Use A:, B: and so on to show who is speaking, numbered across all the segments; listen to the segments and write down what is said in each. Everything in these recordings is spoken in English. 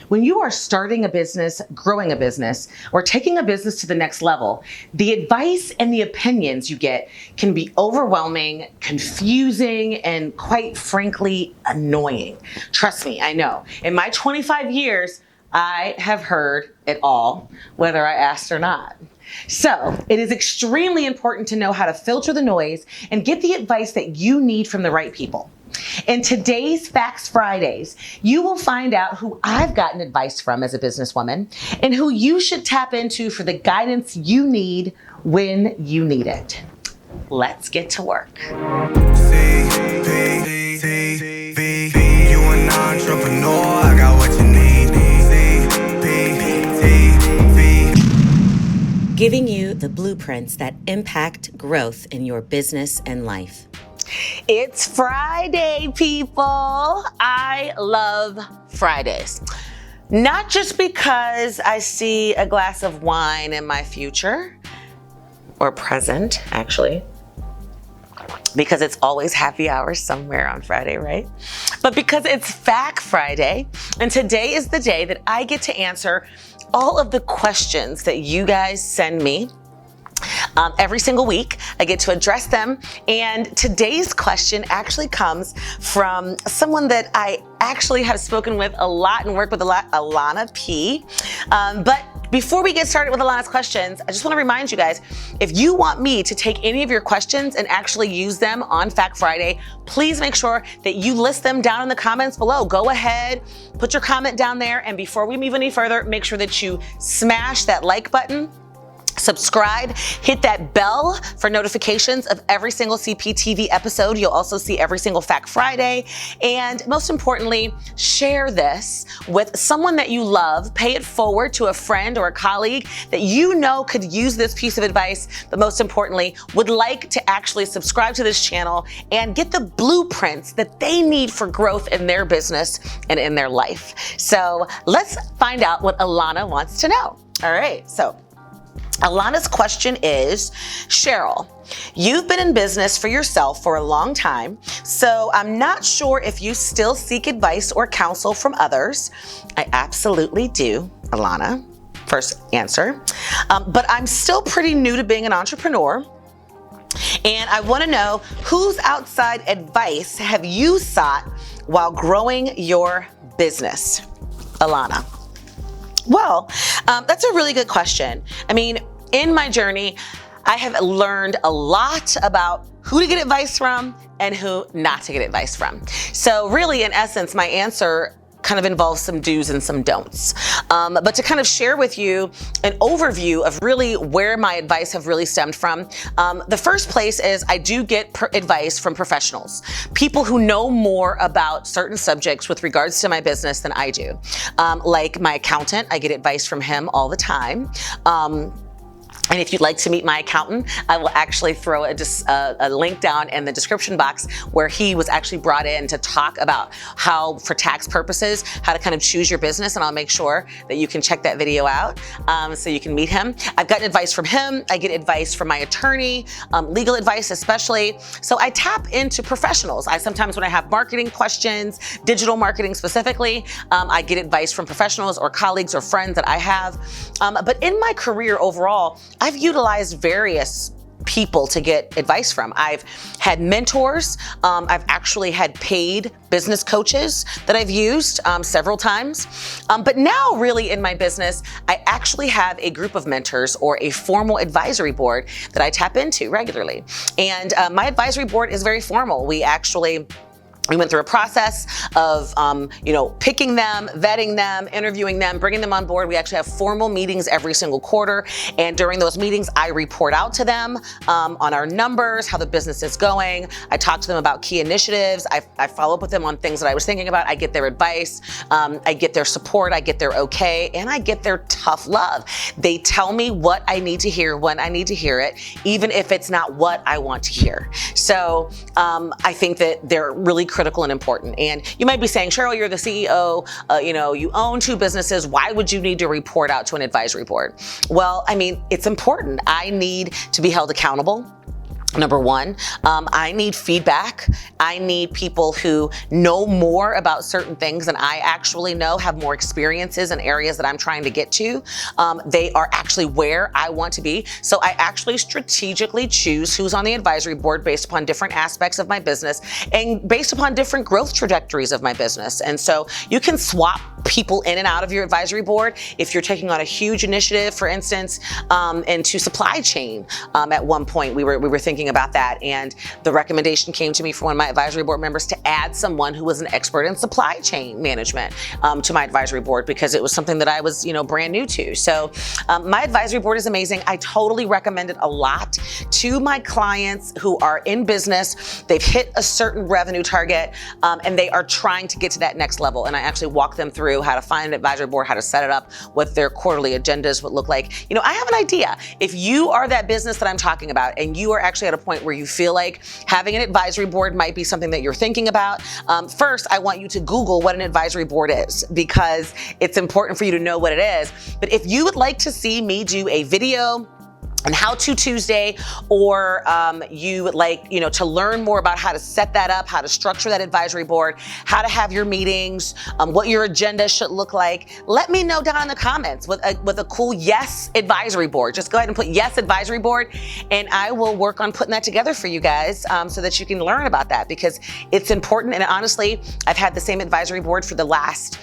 A: When you are starting a business, growing a business, or taking a business to the next level, the advice and the opinions you get can be overwhelming, confusing, and quite frankly, annoying. Trust me, I know. In my 25 years, I have heard it all, whether I asked or not. So it is extremely important to know how to filter the noise and get the advice that you need from the right people. In today's FAQs Fridays, you will find out who I've gotten advice from as a businesswoman and who you should tap into for the guidance you need when you need it. Let's get to work.
B: You an entrepreneur, I got what you need.
C: Giving you the blueprints that impact growth in your business and life.
A: It's Friday, people. I love Fridays. Not just because I see a glass of wine in my future, or present, actually, because it's always happy hour somewhere on Friday, right? But because it's FAQ Friday, and today is the day that I get to answer all of the questions that you guys send me. Every single week, I get to address them. And today's question actually comes from someone that I actually have spoken with a lot and worked with a lot, Alana P. But before we get started with Alana's questions, I just want to remind you guys, if you want me to take any of your questions and actually use them on FAQ Friday, please make sure that you list them down in the comments below. Go ahead, put your comment down there. And before we move any further, make sure that you smash that like button, subscribe, hit that bell for notifications of every single CPTV episode. You'll also see every single FAQ Friday. And most importantly, share this with someone that you love. Pay it forward to a friend or a colleague that you know could use this piece of advice, but most importantly, would like to actually subscribe to this channel and get the blueprints that they need for growth in their business and in their life. So let's find out what Alana wants to know. All right, so Alana's question is, Cheryl, you've been in business for yourself for a long time, so I'm not sure if you still seek advice or counsel from others. I absolutely do, Alana, first answer. But I'm still pretty new to being an entrepreneur, and I want to know whose outside advice have you sought while growing your business? Alana. Well, that's a really good question. I mean, in my journey, I have learned a lot about who to get advice from and who not to get advice from. So really, in essence, my answer kind of involves some do's and some don'ts. But to kind of share with you an overview of really where my advice have really stemmed from, the first place is I do get advice from professionals, people who know more about certain subjects with regards to my business than I do. Like my accountant, I get advice from him all the time. And if you'd like to meet my accountant, I will actually throw a link down in the description box where he was actually brought in to talk about how, for tax purposes, how to kind of choose your business. And I'll make sure that you can check that video out so you can meet him. I've gotten advice from him. I get advice from my attorney, legal advice especially. So I tap into professionals. Sometimes when I have marketing questions, digital marketing specifically, I get advice from professionals or colleagues or friends that I have. But in my career overall, I've utilized various people to get advice from. I've had mentors. I've actually had paid business coaches that I've used several times. But now really in my business, I actually have a group of mentors or a formal advisory board that I tap into regularly. And my advisory board is very formal. We went through a process of, picking them, vetting them, interviewing them, bringing them on board. We actually have formal meetings every single quarter. And during those meetings, I report out to them on our numbers, how the business is going. I talk to them about key initiatives. I follow up with them on things that I was thinking about. I get their advice. I get their support. I get their okay. And I get their tough love. They tell me what I need to hear when I need to hear it, even if it's not what I want to hear. So I think that they're really critical and important. And you might be saying, Cheryl, you're the CEO, you own 2 businesses. Why would you need to report out to an advisory board? Well, I mean, it's important. I need to be held accountable. Number one, I need feedback. I need people who know more about certain things than I actually know, have more experiences in areas that I'm trying to get to. They are actually where I want to be. So I actually strategically choose who's on the advisory board based upon different aspects of my business and based upon different growth trajectories of my business. And so you can swap people in and out of your advisory board if you're taking on a huge initiative, for instance, into supply chain. At one point, we were thinking about that, and the recommendation came to me from one of my advisory board members to add someone who was an expert in supply chain management to my advisory board because it was something that I was, brand new to. So my advisory board is amazing. I totally recommend it a lot to my clients who are in business. They've hit a certain revenue target, and they are trying to get to that next level. And I actually walk them through how to find an advisory board, how to set it up, what their quarterly agendas would look like. I have an idea. If you are that business that I'm talking about and you are actually at a point where you feel like having an advisory board might be something that you're thinking about, first, I want you to Google what an advisory board is because it's important for you to know what it is. But if you would like to see me do a video and How-To Tuesday, or you would like, to learn more about how to set that up, how to structure that advisory board, how to have your meetings, what your agenda should look like, let me know down in the comments with a cool yes advisory board. Just go ahead and put yes advisory board, and I will work on putting that together for you guys so that you can learn about that because it's important. And honestly, I've had the same advisory board for the last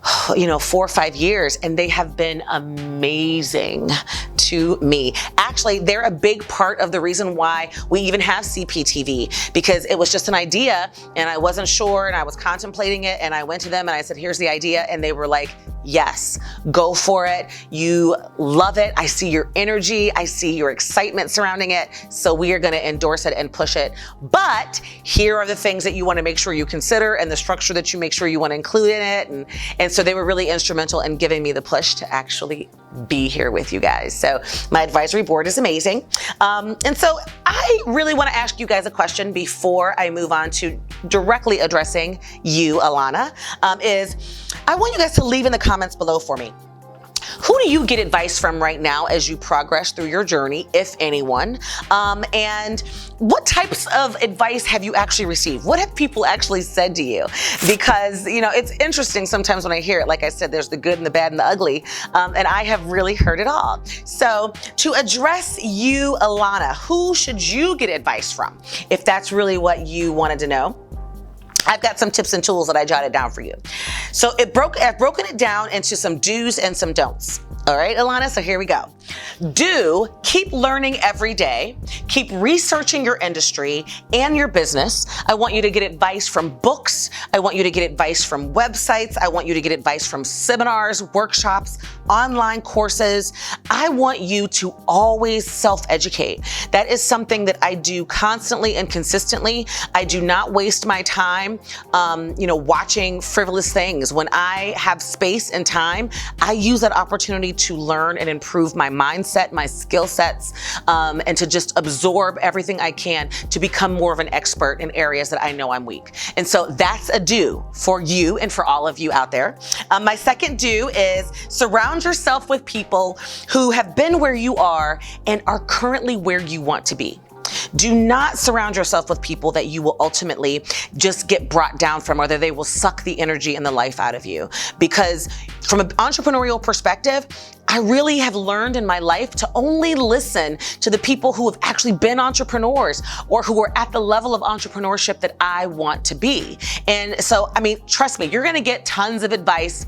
A: 4 or 5 years, and they have been amazing to me. Actually, they're a big part of the reason why we even have CPTV, because it was just an idea and I wasn't sure and I was contemplating it, and I went to them and I said, here's the idea, and they were like, yes, go for it. You love it. I see your energy. I see your excitement surrounding it. So we are going to endorse it and push it. But here are the things that you want to make sure you consider and the structure that you make sure you want to include in it. And so they were really instrumental in giving me the push to actually be here with you guys. So my advisory board is amazing. And so I really want to ask you guys a question before I move on to directly addressing you, Alana, is I want you guys to leave in the comments below for me. Who do you get advice from right now as you progress through your journey, if anyone? And what types of advice have you actually received? What have people actually said to you? Because, it's interesting sometimes when I hear it. Like I said, there's the good and the bad and the ugly, and I have really heard it all. So to address you, Alana, who should you get advice from? If that's really what you wanted to know, I've got some tips and tools that I jotted down for you. So I've broken it down into some do's and some don'ts. All right, Alana, so here we go. Do, keep learning every day. Keep researching your industry and your business. I want you to get advice from books. I want you to get advice from websites. I want you to get advice from seminars, workshops, online courses. I want you to always self-educate. That is something that I do constantly and consistently. I do not waste my time, watching frivolous things. When I have space and time, I use that opportunity to learn and improve my mindset, my skill sets, and to just absorb everything I can to become more of an expert in areas that I know I'm weak. And so that's a do for you and for all of you out there. My second do is surround yourself with people who have been where you are and are currently where you want to be. Do not surround yourself with people that you will ultimately just get brought down from, or that they will suck the energy and the life out of you. Because from an entrepreneurial perspective, I really have learned in my life to only listen to the people who have actually been entrepreneurs or who are at the level of entrepreneurship that I want to be. And so, trust me, you're going to get tons of advice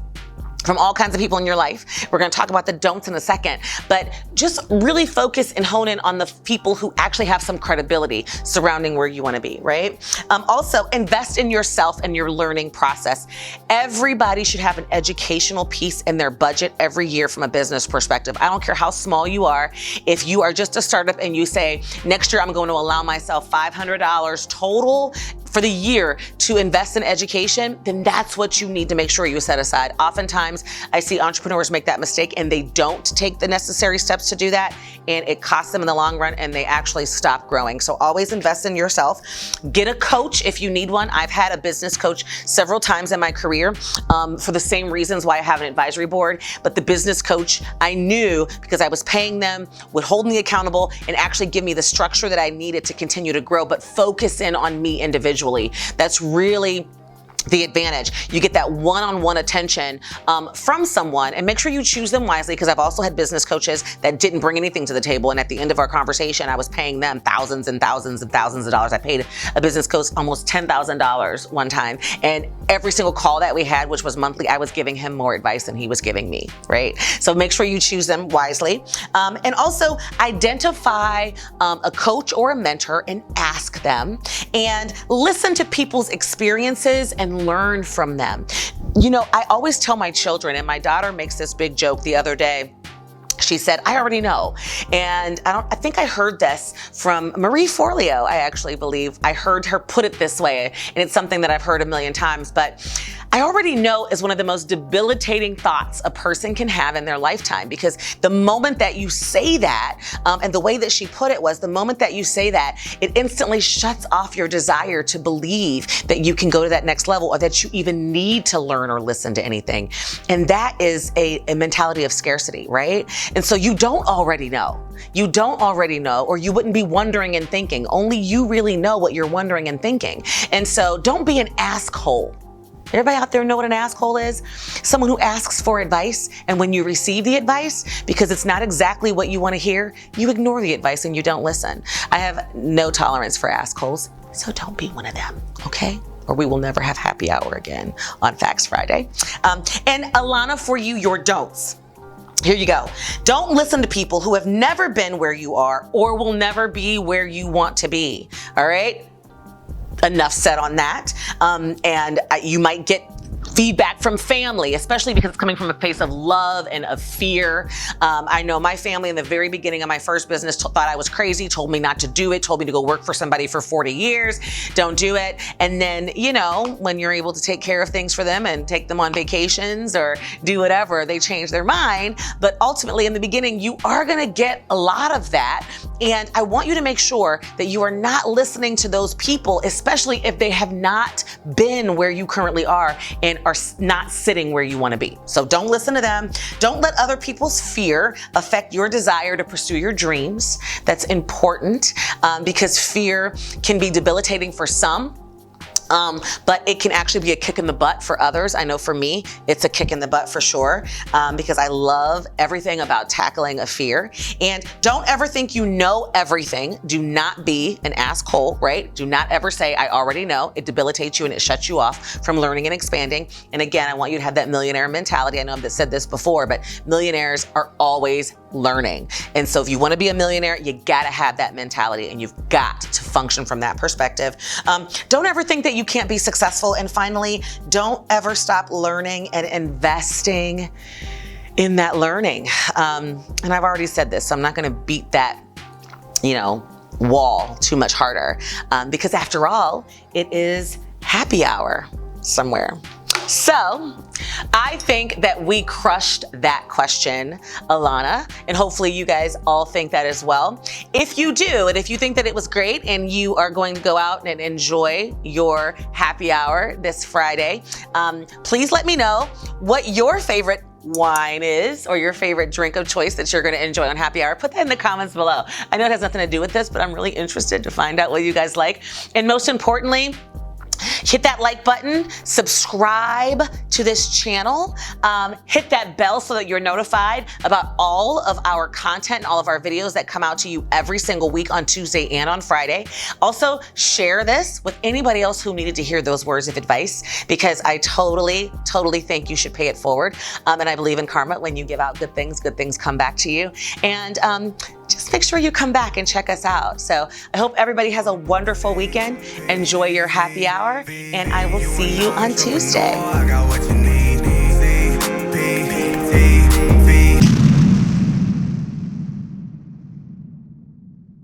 A: from all kinds of people in your life. We're going to talk about the don'ts in a second, but just really focus and hone in on the people who actually have some credibility surrounding where you want to be, right? Also, invest in yourself and your learning process. Everybody should have an educational piece in their budget every year from a business perspective. I don't care how small you are. If you are just a startup and you say, next year I'm going to allow myself $500 total for the year to invest in education, then that's what you need to make sure you set aside. Oftentimes, I see entrepreneurs make that mistake and they don't take the necessary steps to do that, and it costs them in the long run and they actually stop growing. So always invest in yourself. Get a coach if you need one. I've had a business coach several times in my career for the same reasons why I have an advisory board, but the business coach I knew, because I was paying them, would hold me accountable and actually give me the structure that I needed to continue to grow, but focus in on me individually. That's really the advantage. You get that one-on-one attention from someone, and make sure you choose them wisely, because I've also had business coaches that didn't bring anything to the table, and at the end of our conversation, I was paying them thousands and thousands and thousands of dollars. I paid a business coach almost $10,000 one time, and every single call that we had, which was monthly, I was giving him more advice than he was giving me, right? So make sure you choose them wisely. And also identify a coach or a mentor and ask them, and listen to people's experiences and learn from them. You know, I always tell my children, and my daughter makes this big joke the other day. She said, I already know. And I think I heard this from Marie Forleo. I actually believe I heard her put it this way, and it's something that I've heard a million times, but I already know is one of the most debilitating thoughts a person can have in their lifetime, because the moment that you say that, and the way that she put it was, the moment that you say that, it instantly shuts off your desire to believe that you can go to that next level, or that you even need to learn or listen to anything. And that is a mentality of scarcity, right? And so you don't already know. You don't already know, or you wouldn't be wondering and thinking. Only you really know what you're wondering and thinking. And so don't be an asshole. Everybody out there know what an asshole is? Someone who asks for advice, and when you receive the advice, because it's not exactly what you want to hear, you ignore the advice and you don't listen. I have no tolerance for assholes, so don't be one of them, okay? Or we will never have happy hour again on FAQs Friday. And Alana, for you, your don'ts. Here you go. Don't listen to people who have never been where you are or will never be where you want to be, all right? Enough said on that. And you might get feedback from family, especially because it's coming from a place of love and of fear. I know my family in the very beginning of my first business thought I was crazy, told me not to do it, told me to go work for somebody for 40 years, don't do it. And then, you know, when you're able to take care of things for them and take them on vacations or do whatever, they change their mind. But ultimately in the beginning, you are gonna get a lot of that. And I want you to make sure that you are not listening to those people, especially if they have not been where you currently are and are not sitting where you want to be. So don't listen to them. Don't let other people's fear affect your desire to pursue your dreams. That's important because fear can be debilitating for some. But it can actually be a kick in the butt for others. I know for me, it's a kick in the butt for sure, because I love everything about tackling a fear. And don't ever think you know everything. Do not be an asshole, right? Do not ever say, I already know. It debilitates you and it shuts you off from learning and expanding. And again, I want you to have that millionaire mentality. I know I've said this before, but millionaires are always learning. And so if you want to be a millionaire, you got to have that mentality and you've got to function from that perspective. Don't ever think that you can't be successful. And finally, don't ever stop learning and investing in that learning. And I've already said this, so I'm not going to beat that, wall too much harder, because after all, it is happy hour somewhere. So I think that we crushed that question, Alana, and hopefully you guys all think that as well. If you do, and if you think that it was great and you are going to go out and enjoy your happy hour this Friday, please let me know what your favorite wine is or your favorite drink of choice that you're going to enjoy on happy hour. Put that in the comments below. I know it has nothing to do with this, but I'm really interested to find out what you guys like. And most importantly, hit that like button, subscribe to this channel, hit that bell so that you're notified about all of our content and all of our videos that come out to you every single week on Tuesday and on Friday. Also, share this with anybody else who needed to hear those words of advice, because I totally think you should pay it forward. And I believe in karma. When you give out good things come back to you. And just make sure you come back and check us out. So I hope everybody has a wonderful weekend. Enjoy your happy hour, and I will see you on Tuesday.
B: I got what you need.